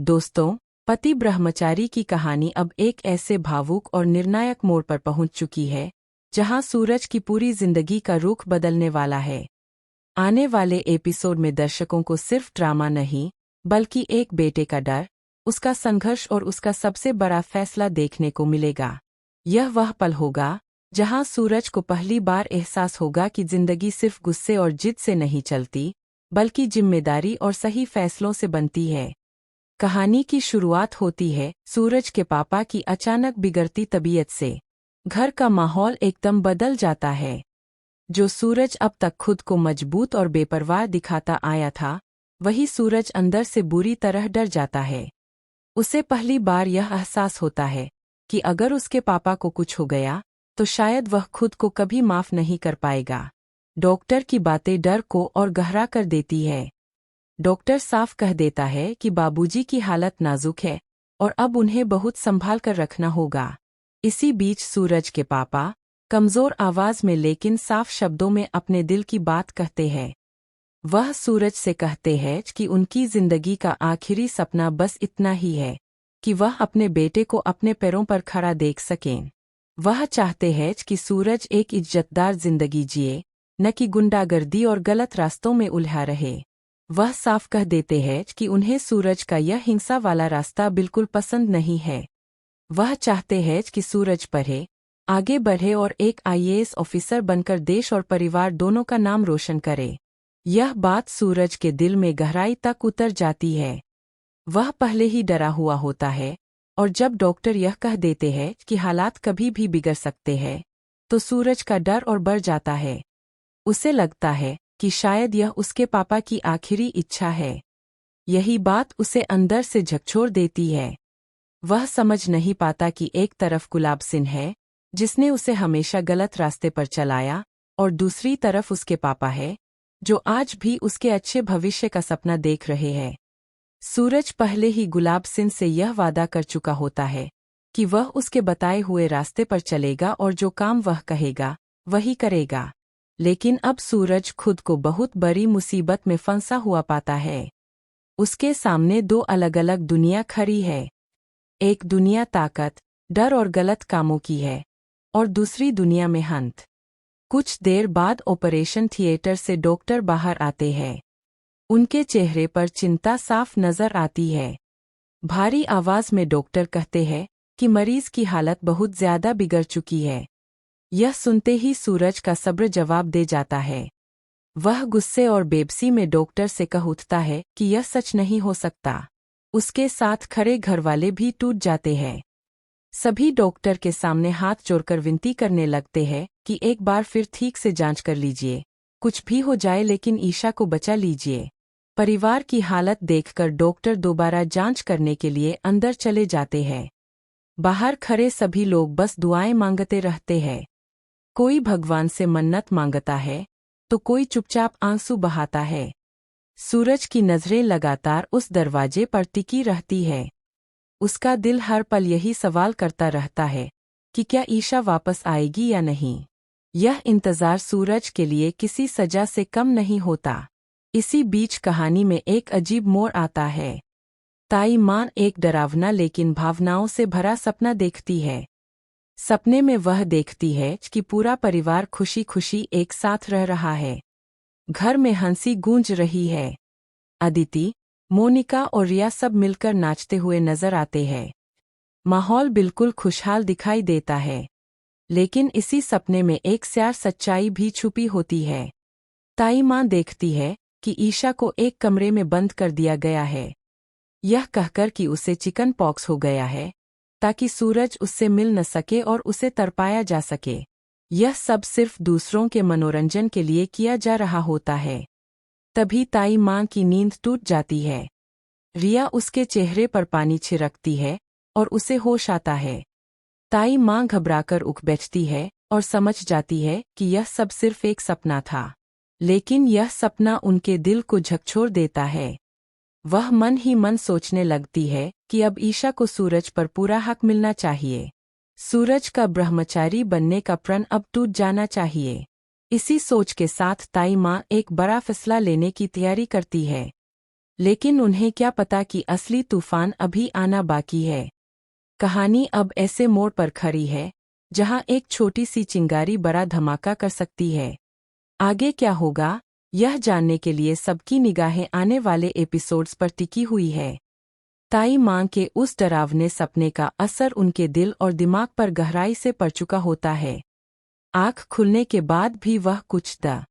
दोस्तों, पति ब्रह्मचारी की कहानी अब एक ऐसे भावुक और निर्णायक मोड़ पर पहुंच चुकी है जहां सूरज की पूरी जिंदगी का रुख बदलने वाला है। आने वाले एपिसोड में दर्शकों को सिर्फ ड्रामा नहीं, बल्कि एक बेटे का डर, उसका संघर्ष और उसका सबसे बड़ा फैसला देखने को मिलेगा। यह वह पल होगा जहां सूरज को पहली बार एहसास होगा कि जिंदगी सिर्फ गुस्से और जिद से नहीं चलती, बल्कि जिम्मेदारी और सही फैसलों से बनती है। कहानी की शुरुआत होती है सूरज के पापा की अचानक बिगड़ती तबीयत से। घर का माहौल एकदम बदल जाता है। जो सूरज अब तक खुद को मजबूत और बेपरवाह दिखाता आया था, वही सूरज अंदर से बुरी तरह डर जाता है। उसे पहली बार यह एहसास होता है कि अगर उसके पापा को कुछ हो गया, तो शायद वह खुद को कभी माफ नहीं कर पाएगा। डॉक्टर की बातें डर को और गहरा कर देती है। डॉक्टर साफ कह देता है कि बाबूजी की हालत नाजुक है और अब उन्हें बहुत संभाल कर रखना होगा। इसी बीच सूरज के पापा कमजोर आवाज में लेकिन साफ शब्दों में अपने दिल की बात कहते हैं। वह सूरज से कहते हैं कि उनकी जिंदगी का आखिरी सपना बस इतना ही है कि वह अपने बेटे को अपने पैरों पर खड़ा देख सकें। वह चाहते हैं कि सूरज एक इज्जतदार जिंदगी जिए, न कि गुंडागर्दी और गलत रास्तों में उलझा रहे। वह साफ कह देते हैं कि उन्हें सूरज का यह हिंसा वाला रास्ता बिल्कुल पसंद नहीं है। वह चाहते हैं कि सूरज पढ़े, आगे बढ़े और एक आईएएस ऑफिसर बनकर देश और परिवार दोनों का नाम रोशन करे। यह बात सूरज के दिल में गहराई तक उतर जाती है। वह पहले ही डरा हुआ होता है, और जब डॉक्टर यह कह देते हैं कि हालात कभी भी बिगड़ सकते हैं, तो सूरज का डर और बढ़ जाता है। उसे लगता है कि शायद यह उसके पापा की आखिरी इच्छा है। यही बात उसे अंदर से झकझोर देती है। वह समझ नहीं पाता कि एक तरफ गुलाब सिंह है, जिसने उसे हमेशा गलत रास्ते पर चलाया, और दूसरी तरफ उसके पापा है, जो आज भी उसके अच्छे भविष्य का सपना देख रहे हैं। सूरज पहले ही गुलाब सिंह से यह वादा कर चुका होता है कि वह उसके बताए हुए रास्ते पर चलेगा और जो काम वह कहेगा, वही करेगा। लेकिन अब सूरज खुद को बहुत बड़ी मुसीबत में फंसा हुआ पाता है। उसके सामने दो अलग अलग दुनिया खड़ी है। एक दुनिया ताकत, डर और गलत कामों की है, और दूसरी दुनिया में हंत। कुछ देर बाद ऑपरेशन थिएटर से डॉक्टर बाहर आते हैं। उनके चेहरे पर चिंता साफ नजर आती है। भारी आवाज में डॉक्टर कहते हैं कि मरीज की हालत बहुत ज्यादा बिगड़ चुकी है। यह सुनते ही सूरज का सब्र जवाब दे जाता है। वह गुस्से और बेबसी में डॉक्टर से कह उठता है कि यह सच नहीं हो सकता। उसके साथ खड़े घरवाले भी टूट जाते हैं। सभी डॉक्टर के सामने हाथ जोड़कर विनती करने लगते हैं कि एक बार फिर ठीक से जांच कर लीजिए। कुछ भी हो जाए लेकिन ईशा को बचा लीजिए। परिवार की हालत देखकर डॉक्टर दोबारा जांच करने के लिए अंदर चले जाते हैं। बाहर खड़े सभी लोग बस दुआएं मांगते रहते हैं। कोई भगवान से मन्नत मांगता है, तो कोई चुपचाप आंसू बहाता है। सूरज की नजरें लगातार उस दरवाजे पर टिकी रहती है। उसका दिल हर पल यही सवाल करता रहता है कि क्या ईशा वापस आएगी या नहीं। यह इंतजार सूरज के लिए किसी सजा से कम नहीं होता। इसी बीच कहानी में एक अजीब मोड़ आता है। ताई मां एक डरावना लेकिन भावनाओं से भरा सपना देखती है। सपने में वह देखती है कि पूरा परिवार खुशी खुशी एक साथ रह रहा है। घर में हंसी गूंज रही है। अदिति, मोनिका और रिया सब मिलकर नाचते हुए नजर आते हैं। माहौल बिल्कुल खुशहाल दिखाई देता है। लेकिन इसी सपने में एक स्यार सच्चाई भी छुपी होती है। ताई मां देखती है कि ईशा को एक कमरे में बंद कर दिया गया है, यह कहकर कि उसे चिकन पॉक्स हो गया है, ताकि सूरज उससे मिल न सके और उसे तरपाया जा सके। यह सब सिर्फ दूसरों के मनोरंजन के लिए किया जा रहा होता है। तभी ताई मां की नींद टूट जाती है। रिया उसके चेहरे पर पानी छिड़कती है और उसे होश आता है। ताई मां घबराकर उठ बैठती है और समझ जाती है कि यह सब सिर्फ एक सपना था। लेकिन यह सपना उनके दिल को झकझोर देता है। वह मन ही मन सोचने लगती है कि अब ईशा को सूरज पर पूरा हक मिलना चाहिए। सूरज का ब्रह्मचारी बनने का प्रण अब टूट जाना चाहिए। इसी सोच के साथ ताई मां एक बड़ा फैसला लेने की तैयारी करती है। लेकिन उन्हें क्या पता कि असली तूफान अभी आना बाकी है। कहानी अब ऐसे मोड़ पर खड़ी है जहां एक छोटी सी चिंगारी बड़ा धमाका कर सकती है। आगे क्या होगा, यह जानने के लिए सबकी निगाहें आने वाले एपिसोड्स पर टिकी हुई है। ताई मां के उस डरावने सपने का असर उनके दिल और दिमाग पर गहराई से पड़ चुका होता है। आँख खुलने के बाद भी वह कुछ द